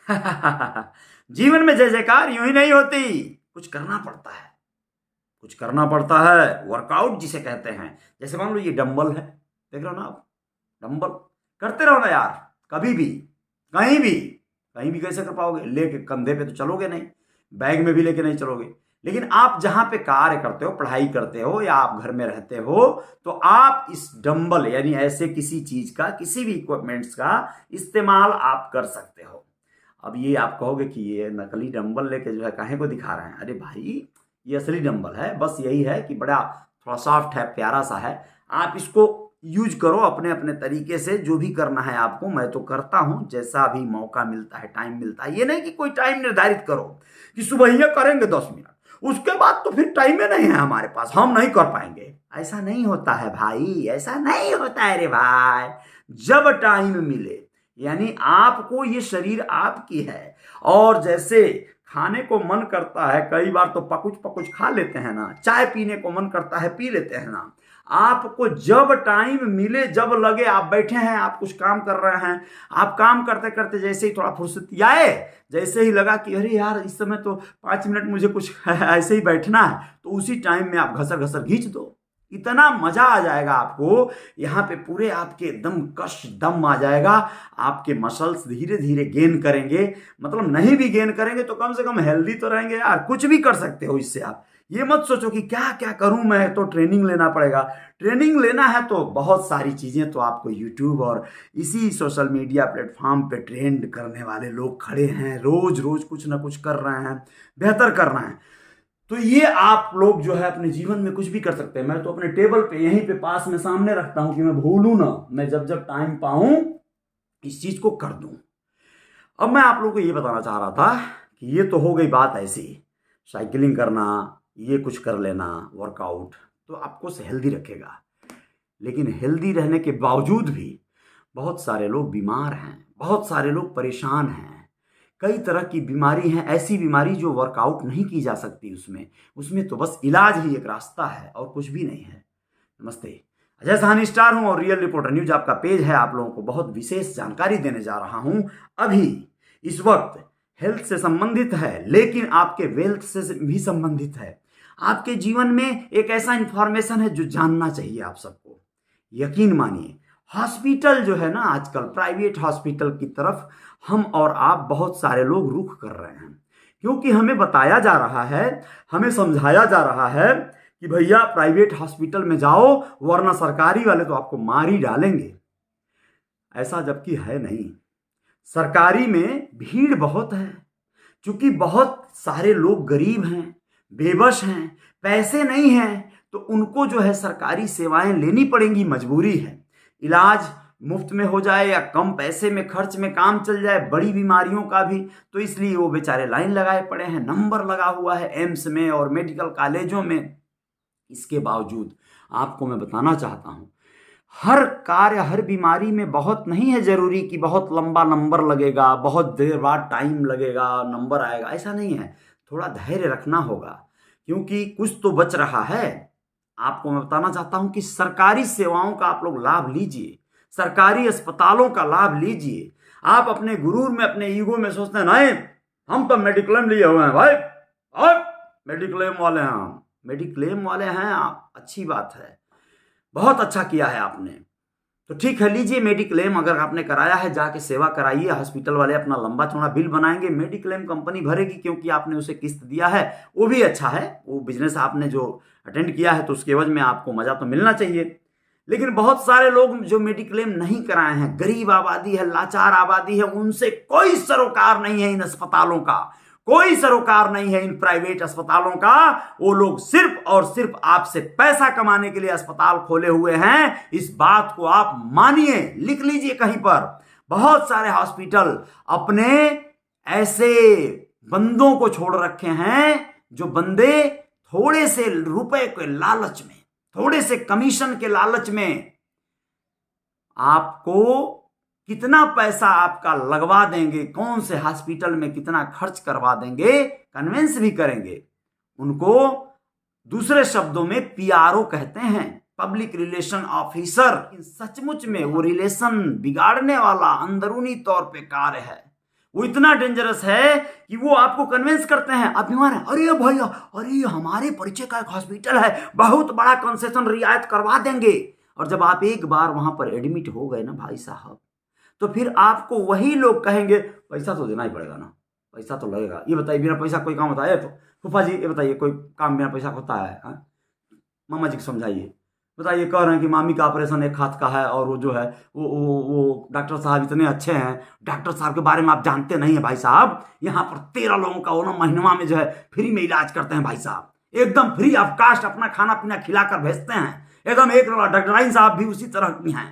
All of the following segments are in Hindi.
जीवन में जय जयकार यूं ही नहीं होती, कुछ करना पड़ता है। कुछ करना पड़ता है, वर्कआउट जिसे कहते हैं। जैसे मान लो ये डंबल है, देख रहे हो ना आप, डंबल करते रहो ना यार, कभी भी कहीं भी। कहीं भी कैसे कर पाओगे, लेके कंधे पे तो चलोगे नहीं, बैग में भी लेके नहीं चलोगे। लेकिन आप जहां पे कार्य करते हो, पढ़ाई करते हो या आप घर में रहते हो, तो आप इस डंबल यानी ऐसे किसी चीज का, किसी भी इक्विपमेंट्स का इस्तेमाल आप कर सकते हो। अब ये आप कहोगे कि ये नकली डंबल लेके जो है काहे को दिखा रहे हैं। अरे भाई, ये असली डंबल है, बस यही है कि बड़ा थोड़ा सॉफ्ट है, प्यारा सा है। आप इसको यूज करो अपने अपने तरीके से, जो भी करना है आपको। मैं तो करता हूं जैसा भी मौका मिलता है, टाइम मिलता है। ये नहीं कि कोई टाइम निर्धारित करो कि सुबह ही करेंगे 10 मिनट, उसके बाद तो फिर टाइम ही नहीं है हमारे पास, हम नहीं कर पाएंगे। ऐसा नहीं होता है भाई, ऐसा नहीं होता है रे भाई। जब टाइम मिले, यानी आपको, ये शरीर आपकी है। और जैसे खाने को मन करता है, कई बार तो पकुच पकुच खा लेते हैं ना, चाय पीने को मन करता है पी लेते हैं ना। आपको जब टाइम मिले, जब लगे आप बैठे हैं, आप कुछ काम कर रहे हैं, आप काम करते करते जैसे ही थोड़ा फुर्सती आए, जैसे ही लगा कि अरे यार इस समय तो 5 मिनट मुझे कुछ ऐसे ही बैठना है, तो उसी टाइम में आप घसर घसर खींच दो। इतना मजा आ जाएगा आपको, यहाँ पे पूरे आपके एकदम कश दम आ जाएगा। आपके मसल्स धीरे धीरे गेन करेंगे, मतलब नहीं भी गेन करेंगे तो कम से कम हेल्दी तो रहेंगे यार। कुछ भी कर सकते हो इससे आप। ये मत सोचो कि क्या क्या करूं मैं, तो ट्रेनिंग लेना पड़ेगा। ट्रेनिंग लेना है तो बहुत सारी चीजें तो आपको यूट्यूब और इसी सोशल मीडिया प्लेटफॉर्म पे ट्रेंड करने वाले लोग खड़े हैं, रोज रोज कुछ ना कुछ कर रहे हैं, बेहतर कर रहे हैं। तो ये आप लोग जो है अपने जीवन में कुछ भी कर सकते हैं। मैं तो अपने टेबल पे यहीं पे पास में सामने रखता हूं कि मैं भूलूं ना, मैं जब जब टाइम पाऊं इस चीज को कर दूं। अब मैं आप लोगों को ये बताना चाह रहा था कि ये तो हो गई बात ऐसी, साइकिलिंग करना, ये कुछ कर लेना, वर्कआउट तो आपको हेल्दी रखेगा। लेकिन हेल्दी रहने के बावजूद भी बहुत सारे लोग बीमार हैं, बहुत सारे लोग परेशान हैं। कई तरह की बीमारी है, ऐसी बीमारी जो वर्कआउट नहीं की जा सकती। उसमें तो बस इलाज ही एक रास्ता है और कुछ भी नहीं है। नमस्ते, अजय साहनी स्टार हूं और रियल रिपोर्टर न्यूज आपका पेज है। आप लोगों को बहुत विशेष जानकारी देने जा रहा हूं। अभी इस वक्त हेल्थ से संबंधित है, लेकिन आपके वेल्थ से भी संबंधित है। आपके जीवन में एक ऐसा इंफॉर्मेशन है जो जानना चाहिए आप सबको। यकीन मानिए, हॉस्पिटल जो है ना, आजकल प्राइवेट हॉस्पिटल की तरफ हम और आप बहुत सारे लोग रुख कर रहे हैं, क्योंकि हमें बताया जा रहा है, हमें समझाया जा रहा है कि भैया प्राइवेट हॉस्पिटल में जाओ, वरना सरकारी वाले तो आपको मार ही डालेंगे। ऐसा जबकि है नहीं। सरकारी में भीड़ बहुत है, क्योंकि बहुत सारे लोग गरीब हैं, बेबस हैं, पैसे नहीं हैं, तो उनको जो है सरकारी सेवाएं लेनी पड़ेंगी, मजबूरी है। इलाज मुफ्त में हो जाए या कम पैसे में, खर्च में काम चल जाए, बड़ी बीमारियों का भी, तो इसलिए वो बेचारे लाइन लगाए पड़े हैं। नंबर लगा हुआ है एम्स में और मेडिकल कॉलेजों में। इसके बावजूद आपको मैं बताना चाहता हूं, हर कार्य, हर बीमारी में बहुत नहीं है जरूरी कि बहुत लंबा नंबर लगेगा, बहुत देर बाद टाइम लगेगा, नंबर आएगा, ऐसा नहीं है। थोड़ा धैर्य रखना होगा, क्योंकि कुछ तो बच रहा है। आपको मैं बताना चाहता हूं कि सरकारी सेवाओं का आप लोग लाभ लीजिए, सरकारी अस्पतालों का लाभ लीजिए। आप अपने गुरूर में, अपने ईगो में सोचते हैं नहीं हम तो मेडिक्लेम लिए हुए हैं भाई, और मेडिक्लेम वाले हैं हम, मेडिक्लेम वाले हैं आप, अच्छी बात है, बहुत अच्छा किया है आपने। तो ठीक है, लीजिए मेडिक्लेम। अगर आपने कराया है, जाके सेवा कराइए। हॉस्पिटल वाले अपना लंबा चौड़ा बिल बनाएंगे, मेडिक्लेम कंपनी भरेगी, क्योंकि आपने उसे किस्त दिया है। वो भी अच्छा है, वो बिजनेस आपने जो अटेंड किया है, तो उसके एवज में आपको मजा तो मिलना चाहिए। लेकिन बहुत सारे लोग जो मेडिक्लेम नहीं कराए हैं, गरीब आबादी है, लाचार आबादी है, उनसे कोई सरोकार नहीं है इन अस्पतालों का, कोई सरोकार नहीं है इन प्राइवेट अस्पतालों का। वो लोग सिर्फ और सिर्फ आपसे पैसा कमाने के लिए अस्पताल खोले हुए हैं। इस बात को आप मानिए, लिख लीजिए कहीं पर। बहुत सारे हॉस्पिटल अपने ऐसे बंदों को छोड़ रखे हैं, जो बंदे थोड़े से रुपए के लालच में, थोड़े से कमीशन के लालच में आपको कितना पैसा आपका लगवा देंगे, कौन से हॉस्पिटल में कितना खर्च करवा देंगे, कन्विंस भी करेंगे। उनको दूसरे शब्दों में पीआरओ कहते हैं, पब्लिक रिलेशन ऑफिसर। सचमुच में वो रिलेशन बिगाड़ने वाला अंदरूनी तौर पे कार्य है। वो इतना डेंजरस है कि वो आपको कन्विंस करते हैं आप बीमार हैं, अरे भैया अरे हमारे परिचय का एक हॉस्पिटल है, बहुत बड़ा कंसेशन रियायत करवा देंगे। और जब आप एक बार वहां पर एडमिट हो गए ना भाई साहब, तो फिर आपको वही लोग कहेंगे पैसा तो देना ही पड़ेगा ना, पैसा तो लगेगा। ये बताइए बिना पैसा कोई काम होता है? तो फूफा जी ये बताइए कोई काम बिना पैसा होता है? मामा जी को समझाइए, बताइए। कह रहे हैं कि मामी का ऑपरेशन एक हाथ का है और वो जो है वो डॉक्टर साहब इतने अच्छे हैं, डॉक्टर साहब के बारे में आप जानते नहीं है भाई साहब। यहाँ पर 13 लोगों का वो ना महीनवा में जो है फ्री में इलाज करते हैं भाई साहब, एकदम फ्री ऑफ कास्ट, अपना खाना पीना खिलाकर भेजते हैं एकदम। एक डॉक्टर साहब भी उसी तरह की हैं।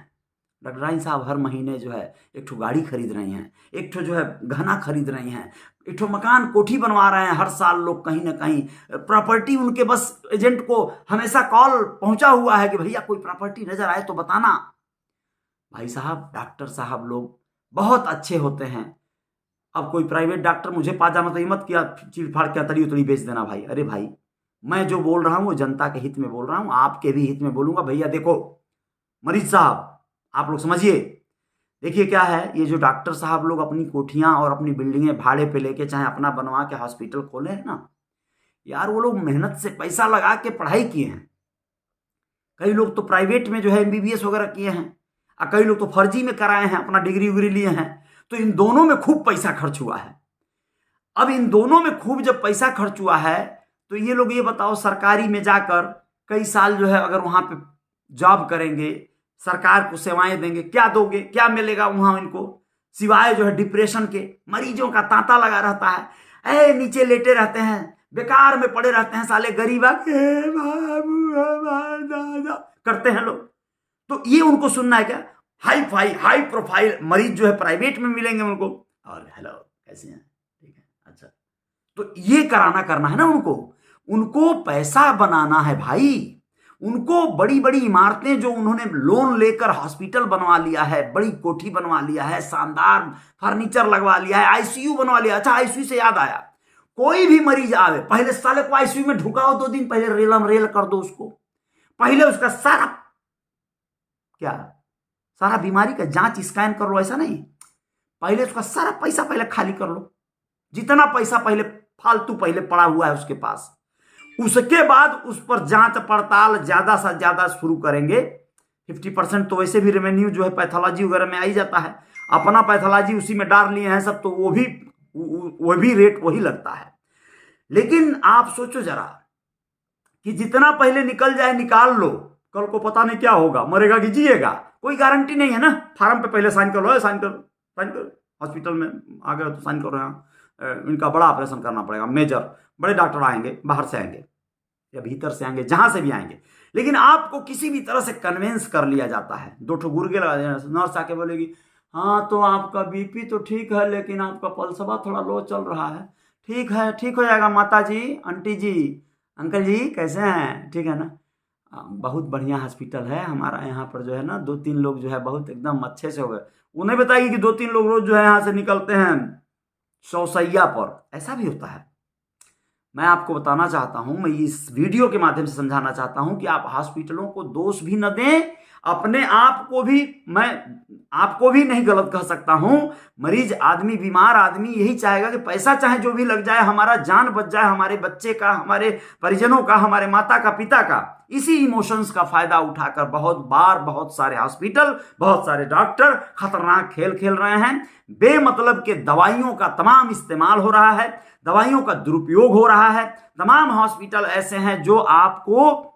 डॉक्टर साहब हर महीने जो है एक ठो गाड़ी खरीद रही हैं, एक ठो जो है गहना खरीद रही हैं, एक ठो मकान कोठी बनवा रहे हैं। हर साल लोग कहीं ना कहीं प्रॉपर्टी, उनके बस एजेंट को हमेशा कॉल पहुंचा हुआ है कि भैया कोई प्रॉपर्टी नजर आए तो बताना। भाई साहब डॉक्टर साहब लोग बहुत अच्छे होते हैं। अब कोई प्राइवेट डॉक्टर मुझे पा जाना तो हिम्मत किया चीड़ फाड़ के तड़ी उतड़ी बेच देना भाई। अरे भाई मैं जो बोल रहा हूं वो जनता के हित में बोल रहा हूं, आपके भी हित में बोलूंगा। भैया देखो मरीज साहब आप लोग समझिए, देखिए क्या है, ये जो डॉक्टर साहब लोग अपनी कोठियां और अपनी बिल्डिंगें भाड़े पे लेके चाहे अपना बनवा के हॉस्पिटल खोले हैं ना यार, वो लोग मेहनत से पैसा लगा के पढ़ाई किए हैं। कई लोग तो प्राइवेट में जो है एमबीबीएस वगैरह किए हैं, और कई लोग तो फर्जी में कराए हैं, अपना डिग्री उग्री लिए हैं। तो इन दोनों में खूब पैसा खर्च हुआ है। अब इन दोनों में खूब जब पैसा खर्च हुआ है तो ये लोग ये बताओ सरकारी में जाकर कई साल जो है अगर वहां पे जॉब करेंगे, सरकार को सेवाएं देंगे, क्या दोगे, क्या मिलेगा वहां इनको सिवाय जो है डिप्रेशन के? मरीजों का तांता लगा रहता है, नीचे लेटे रहते हैं, बेकार में पड़े रहते हैं साले गरीबा करते हैं लोग। तो ये उनको सुनना है क्या? हाई प्रोफाइल मरीज जो है प्राइवेट में मिलेंगे उनको, और हेलो कैसे हैं, ठीक है, अच्छा। तो ये करना है ना उनको पैसा बनाना है भाई। उनको बड़ी बड़ी इमारतें जो उन्होंने लोन लेकर हॉस्पिटल बनवा लिया है, बड़ी कोठी बनवा लिया है, शानदार फर्नीचर लगवा लिया है, आईसीयू बनवा लिया। अच्छा आईसीयू से याद आया, कोई भी मरीज आवे पहले साले को आईसीयू में ढुकाओ, 2 दिन पहले रेलम रेल कर दो उसको। पहले उसका सारा बीमारी का जांच स्कैन कर लो, ऐसा नहीं, पहले उसका सारा पैसा पहले खाली कर लो, जितना पैसा पहले फालतू पहले पड़ा हुआ है उसके पास। उसके बाद उस पर जांच पड़ताल ज्यादा से ज्यादा शुरू करेंगे। 50% तो वैसे भी रेवेन्यू जो है पैथोलॉजी वगैरह में आ ही जाता है, अपना पैथोलॉजी उसी में डाल लिए हैं सब, तो वो भी रेट वही लगता है। लेकिन आप सोचो जरा कि जितना पहले निकल जाए निकाल लो, कल को पता नहीं क्या होगा, मरेगा कि जिएगा, कोई गारंटी नहीं है ना। फार्म पे पहले साइन करो, साइन करो, हॉस्पिटल में आ गए तो साइन करो, यहाँ इनका बड़ा ऑपरेशन करना पड़ेगा, मेजर, बड़े डॉक्टर आएंगे, बाहर से आएंगे या भीतर से आएंगे, जहां से भी आएंगे। लेकिन आपको किसी भी तरह से कन्विंस कर लिया जाता है। 2 ठो गुर्गे लगा देना, नर्स आके बोलेगी हाँ तो आपका बीपी तो ठीक है लेकिन आपका पल्सवा थोड़ा लो चल रहा है। ठीक है, ठीक हो जाएगा माता जी, आंटी जी, अंकल जी कैसे हैं, ठीक है ना? बहुत बढ़िया हॉस्पिटल है हमारा, यहाँ पर जो है ना 2-3 लोग जो है बहुत एकदम अच्छे से हो गए। उन्हें बताइए कि 2-3 लोग रोज जो है यहाँ से निकलते हैं शौसैया पर, ऐसा भी होता है। मैं आपको बताना चाहता हूं, मैं इस वीडियो के माध्यम से समझाना चाहता हूं कि आप हॉस्पिटलों को दोष भी न दें, अपने आप को भी, मैं आपको भी नहीं गलत कह सकता हूं। मरीज आदमी, बीमार आदमी यही चाहेगा कि पैसा चाहे जो भी लग जाए, हमारा जान बच जाए, हमारे बच्चे का, हमारे परिजनों का, हमारे माता का, पिता का। इसी इमोशंस का फायदा उठाकर बहुत सारे हॉस्पिटल, बहुत सारे डॉक्टर खतरनाक खेल खेल रहे हैं। बेमतलब के दवाइयों का तमाम इस्तेमाल हो रहा है, दवाइयों का दुरुपयोग हो रहा है। तमाम हॉस्पिटल ऐसे हैं जो आपको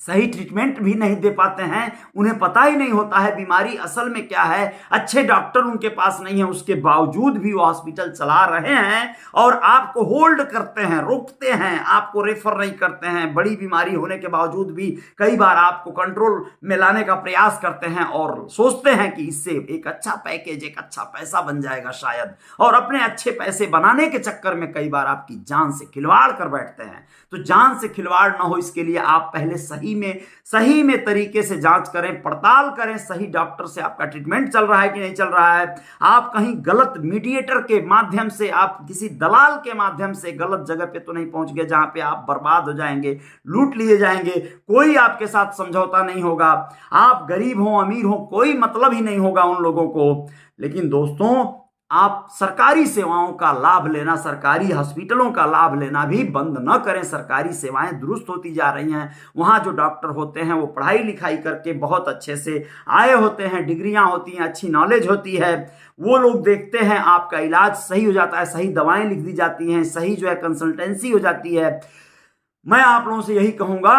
सही ट्रीटमेंट भी नहीं दे पाते हैं, उन्हें पता ही नहीं होता है बीमारी असल में क्या है। अच्छे डॉक्टर उनके पास नहीं है, उसके बावजूद भी वो हॉस्पिटल चला रहे हैं और आपको होल्ड करते हैं, रोकते हैं, आपको रेफर नहीं करते हैं। बड़ी बीमारी होने के बावजूद भी कई बार आपको कंट्रोल में लाने का प्रयास करते हैं और सोचते हैं कि इससे एक अच्छा पैकेज, एक अच्छा पैसा बन जाएगा शायद, और अपने अच्छे पैसे बनाने के चक्कर में कई बार आपकी जान से खिलवाड़ कर बैठते हैं। तो जान से खिलवाड़ ना हो इसके लिए आप पहले सही में तरीके से जांच करें, पड़ताल करें, सही डॉक्टर से आपका ट्रीटमेंट चल रहा है कि नहीं चल रहा है। आप कहीं गलत मीडिएटर के माध्यम से, आप किसी दलाल के माध्यम से गलत जगह पे तो नहीं पहुंच गए जहां पे आप बर्बाद हो जाएंगे, लूट लिए जाएंगे। कोई आपके साथ समझौता नहीं होगा, आप गरीब हो अमीर हो कोई मतलब ही नहीं होगा उन लोगों को। लेकिन दोस्तों आप सरकारी सेवाओं का लाभ लेना, सरकारी हॉस्पिटलों का लाभ लेना भी बंद न करें। सरकारी सेवाएं दुरुस्त होती जा रही हैं। वहाँ जो डॉक्टर होते हैं वो पढ़ाई लिखाई करके बहुत अच्छे से आए होते हैं, डिग्रियां होती हैं, अच्छी नॉलेज होती है। वो लोग देखते हैं, आपका इलाज सही हो जाता है, सही दवाएं लिख दी जाती हैं, सही जो है कंसल्टेंसी हो जाती है। मैं आप लोगों से यही कहूँगा,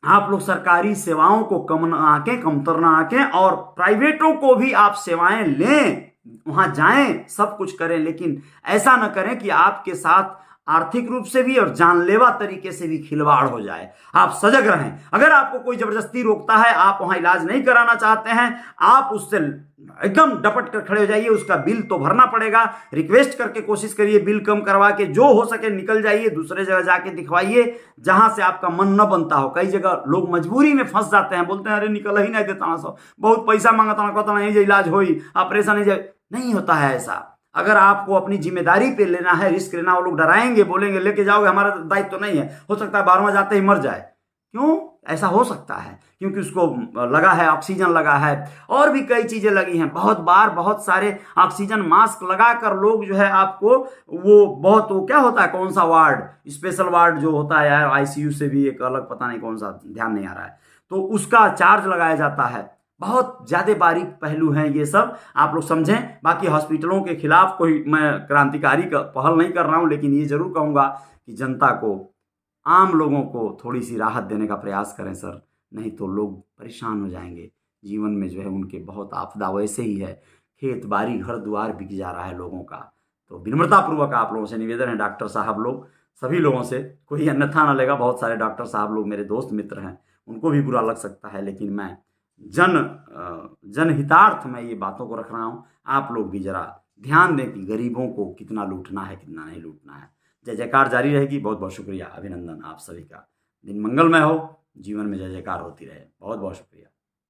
आप लोग सरकारी सेवाओं को कम न आंकें, कमतर न आंकें, और प्राइवेटों को भी आप सेवाएं लें, वहां जाएं, सब कुछ करें, लेकिन ऐसा न करें कि आपके साथ आर्थिक रूप से भी और जानलेवा तरीके से भी खिलवाड़ हो जाए। आप सजग रहें। अगर आपको कोई जबरदस्ती रोकता है, आप वहां इलाज नहीं कराना चाहते हैं, आप उससे एकदम डपट कर खड़े हो जाइए। उसका बिल तो भरना पड़ेगा, रिक्वेस्ट करके कोशिश करिए बिल कम करवा के, जो हो सके निकल जाइए, दूसरे जगह जाके दिखवाइए जहां से आपका मन न बनता हो। कई जगह लोग मजबूरी में फंस जाते हैं, बोलते हैं अरे निकल ही नहीं देता, सब बहुत पैसा मांगता, कहता नहीं इलाज हो, ऑपरेशन नहीं होता है ऐसा। अगर आपको अपनी जिम्मेदारी पे लेना है, रिस्क लेना, वो लोग डराएंगे, बोलेंगे लेके जाओगे, हमारा दायित्व तो नहीं है, हो सकता है 12वां जाते ही मर जाए। क्यों ऐसा हो सकता है? क्योंकि उसको लगा है, ऑक्सीजन लगा है, और भी कई चीजें लगी हैं। बहुत बार बहुत सारे ऑक्सीजन मास्क लगाकर लोग जो है आपको वो क्या होता है, कौन सा वार्ड, स्पेशल वार्ड जो होता है यार, आईसीयू से भी एक अलग, पता नहीं कौन सा, ध्यान नहीं आ रहा है, तो उसका चार्ज लगाया जाता है। बहुत ज्यादा बारीक पहलू हैं ये सब, आप लोग समझें। बाकी हॉस्पिटलों के खिलाफ कोई मैं क्रांतिकारी का पहल नहीं कर रहा हूं, लेकिन ये जरूर कहूंगा कि जनता को, आम लोगों को थोड़ी सी राहत देने का प्रयास करें सर, नहीं तो लोग परेशान हो जाएंगे। जीवन में जो है उनके बहुत आपदा वैसे ही है, खेत बाड़ी घर द्वार बिक जा रहा है लोगों का। तो विनम्रतापूर्वक आप लोगों से निवेदन है, डॉक्टर साहब लोग, सभी लोगों से, कोई अन्यथा न लेगा, बहुत सारे डॉक्टर साहब लोग मेरे दोस्त मित्र हैं, उनको भी बुरा लग सकता है, लेकिन मैं जनहितार्थ में ये बातों को रख रहा हूँ। आप लोग भी जरा ध्यान दें कि गरीबों को कितना लूटना है, कितना नहीं लूटना है। जय जयकार जारी रहेगी। बहुत बहुत शुक्रिया, अभिनंदन आप सभी का। दिन मंगलमय हो, जीवन में जय जयकार होती रहे। बहुत बहुत शुक्रिया।